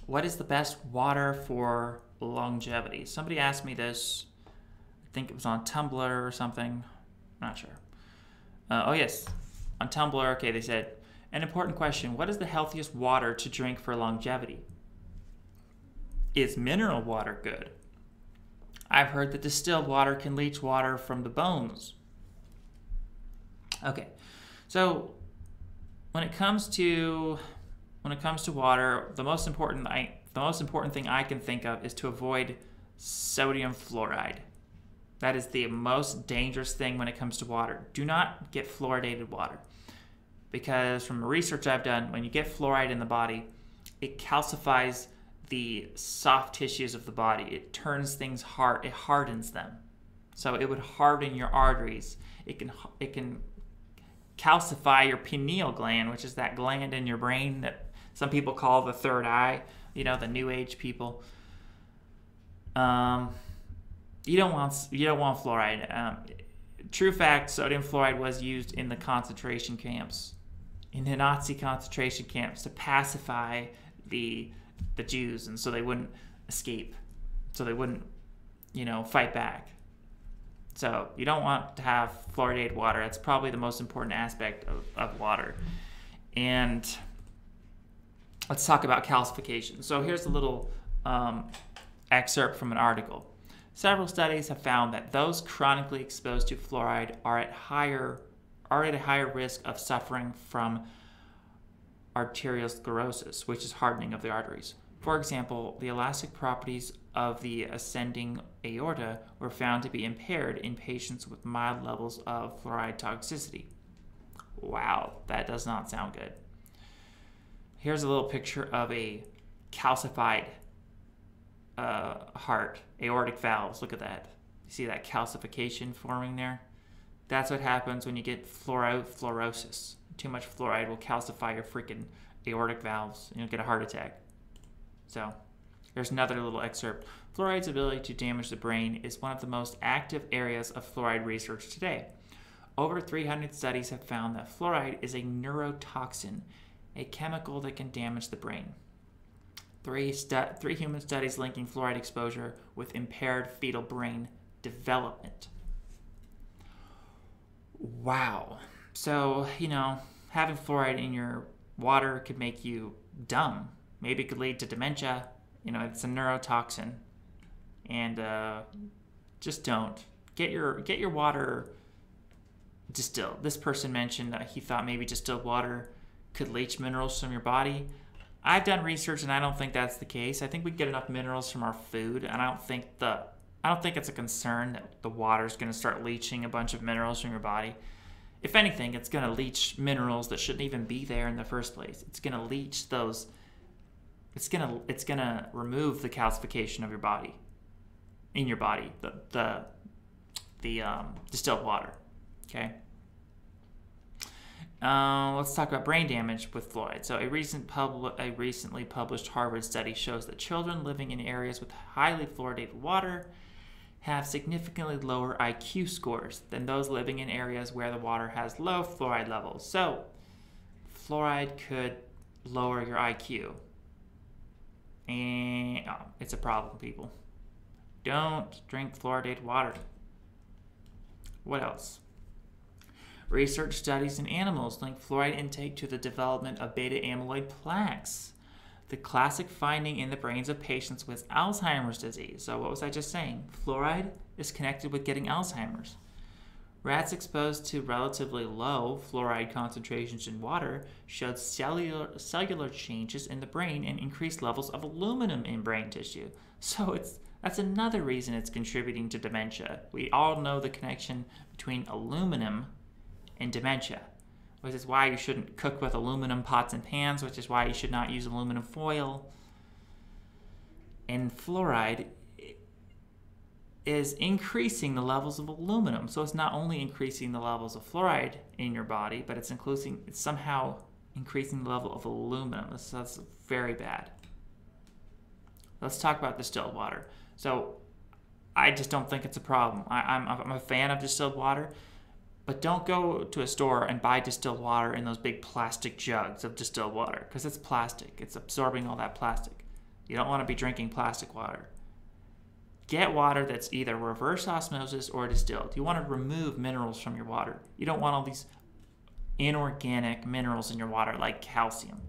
What is the best water for longevity? Somebody asked me this. I think it was on Tumblr or something. I'm not sure. Oh, yes. On Tumblr, okay, they said, an important question. What is the healthiest water to drink for longevity? Is mineral water good? I've heard that distilled water can leach water from the bones. Okay, so when it comes to water, the most important thing I can think of is to avoid sodium fluoride. That is the most dangerous thing when it comes to water. Do not get fluoridated water, because from the research I've done, when you get fluoride in the body, it calcifies the soft tissues of the body. It turns things hard. It hardens them. So it would harden your arteries. It can calcify your pineal gland, which is that gland in your brain that some people call the third eye. You know, the New Age people. You don't want fluoride. True fact: sodium fluoride was used in the concentration camps, in the Nazi concentration camps, to pacify the Jews, and so they wouldn't escape, so they wouldn't, fight back. So you don't want to have fluoridated water. That's probably the most important aspect of water. And let's talk about calcification. So here's a little excerpt from an article. Several studies have found that those chronically exposed to fluoride are at a higher risk of suffering from arteriosclerosis, which is hardening of the arteries. For example, the elastic properties of the ascending aorta were found to be impaired in patients with mild levels of fluoride toxicity. Wow, that does not sound good. Here's a little picture of a calcified heart, aortic valves. Look at that. You see that calcification forming there? That's what happens when you get fluorosis. Too much fluoride will calcify your freaking aortic valves, and you'll get a heart attack. So here's another little excerpt. Fluoride's ability to damage the brain is one of the most active areas of fluoride research today. Over 300 studies have found that fluoride is a neurotoxin, a chemical that can damage the brain. Three human studies linking fluoride exposure with impaired fetal brain development. Wow. So, having fluoride in your water could make you dumb. Maybe it could lead to dementia. It's a neurotoxin. And just don't. Get your water distilled. This person mentioned that he thought maybe distilled water could leach minerals from your body. I've done research, and I don't think that's the case. I think we get enough minerals from our food, and I don't think it's a concern that the water's going to start leaching a bunch of minerals from your body. If anything, it's going to leach minerals that shouldn't even be there in the first place. It's going to leach those. It's going to remove the calcification of your body, in your body, the distilled water. Okay. Let's talk about brain damage with fluoride. So a recently published Harvard study shows that children living in areas with highly fluoridated water have significantly lower IQ scores than those living in areas where the water has low fluoride levels. So fluoride could lower your IQ. And it's a problem, people. Don't drink fluoridated water. What else? Research studies in animals link fluoride intake to the development of beta amyloid plaques, the classic finding in the brains of patients with Alzheimer's disease. So what was I just saying? Fluoride is connected with getting Alzheimer's. Rats exposed to relatively low fluoride concentrations in water showed cellular changes in the brain and increased levels of aluminum in brain tissue. So that's another reason it's contributing to dementia. We all know the connection between aluminum and dementia, which is why you shouldn't cook with aluminum pots and pans, which is why you should not use aluminum foil. And fluoride is increasing the levels of aluminum. So it's not only increasing the levels of fluoride in your body, but it's somehow increasing the level of aluminum. That's very bad. Let's talk about distilled water. So I just don't think it's a problem. I'm a fan of distilled water. But don't go to a store and buy distilled water in those big plastic jugs of distilled water, because it's plastic. It's absorbing all that plastic. You don't want to be drinking plastic water. Get water that's either reverse osmosis or distilled. You want to remove minerals from your water. You don't want all these inorganic minerals in your water like calcium.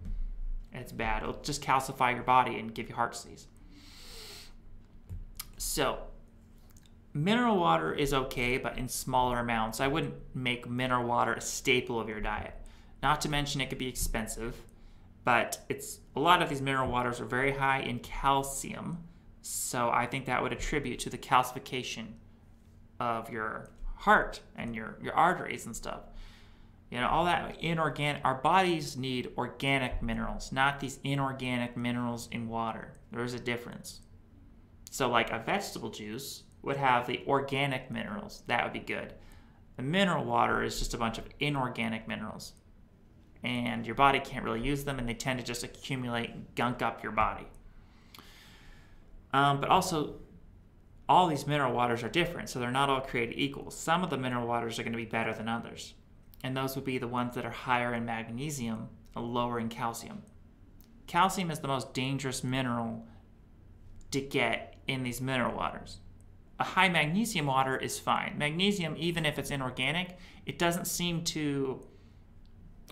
It's bad. It'll just calcify your body and give you heart disease. So, mineral water is okay, but in smaller amounts. I wouldn't make mineral water a staple of your diet. Not to mention it could be expensive, but a lot of these mineral waters are very high in calcium. So I think that would attribute to the calcification of your heart and your arteries and stuff. All that inorganic. Our bodies need organic minerals, not these inorganic minerals in water. There's a difference. So like a vegetable juice would have the organic minerals. That would be good. The mineral water is just a bunch of inorganic minerals. And your body can't really use them, and they tend to just accumulate, gunk up your body. But also, all these mineral waters are different, so they're not all created equal. Some of the mineral waters are going to be better than others, and those would be the ones that are higher in magnesium and lower in calcium. Calcium is the most dangerous mineral to get in these mineral waters. A high magnesium water is fine. Magnesium, even if it's inorganic, it doesn't seem to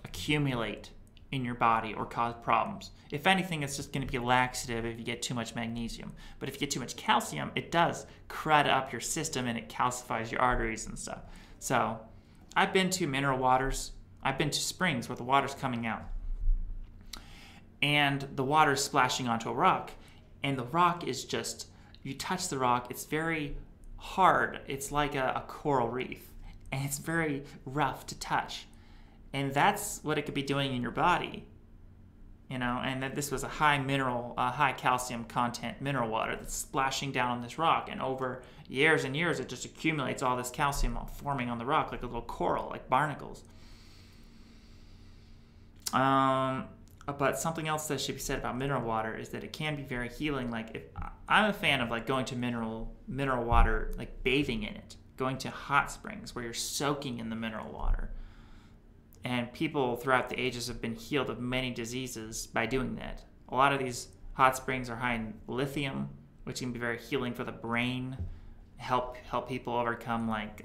accumulate in your body or cause problems. If anything, it's just going to be a laxative if you get too much magnesium. But if you get too much calcium, it does crud up your system and it calcifies your arteries and stuff. So I've been to mineral waters. I've been to springs where the water's coming out and the water's splashing onto a rock. And the rock is just, you touch the rock, it's very hard. It's like a coral reef. And it's very rough to touch. And that's what it could be doing in your body, and that this was a high calcium content mineral water that's splashing down on this rock. And over years and years, it just accumulates all this calcium forming on the rock like a little coral, like barnacles. But something else that should be said about mineral water is that it can be very healing. Like if I'm a fan of like going to mineral water, like bathing in it, going to hot springs where you're soaking in the mineral water. And people throughout the ages have been healed of many diseases by doing that. A lot of these hot springs are high in lithium, which can be very healing for the brain, help people overcome like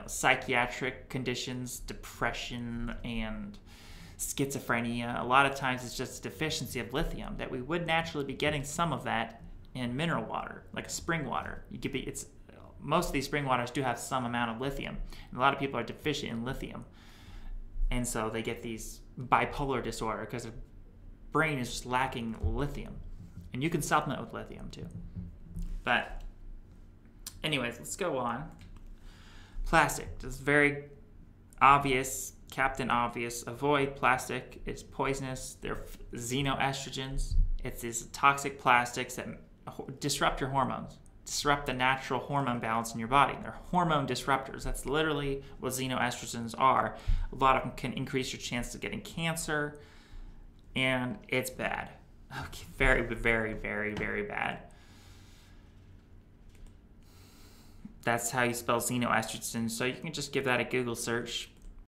psychiatric conditions, depression, and schizophrenia. A lot of times it's just a deficiency of lithium that we would naturally be getting some of that in mineral water, like spring water. Most of these spring waters do have some amount of lithium. And a lot of people are deficient in lithium. And so they get these bipolar disorder because their brain is just lacking lithium. And you can supplement with lithium too. But anyways, let's go on. Plastic. This is very obvious, Captain Obvious. Avoid plastic. It's poisonous. They're xenoestrogens. It's these toxic plastics that disrupt your hormones. Disrupt the natural hormone balance in your body. They're hormone disruptors. That's literally what xenoestrogens are. A lot of them can increase your chance of getting cancer, and it's bad. Okay, very, very, very, very bad. That's how you spell xenoestrogens. So you can just give that a Google search.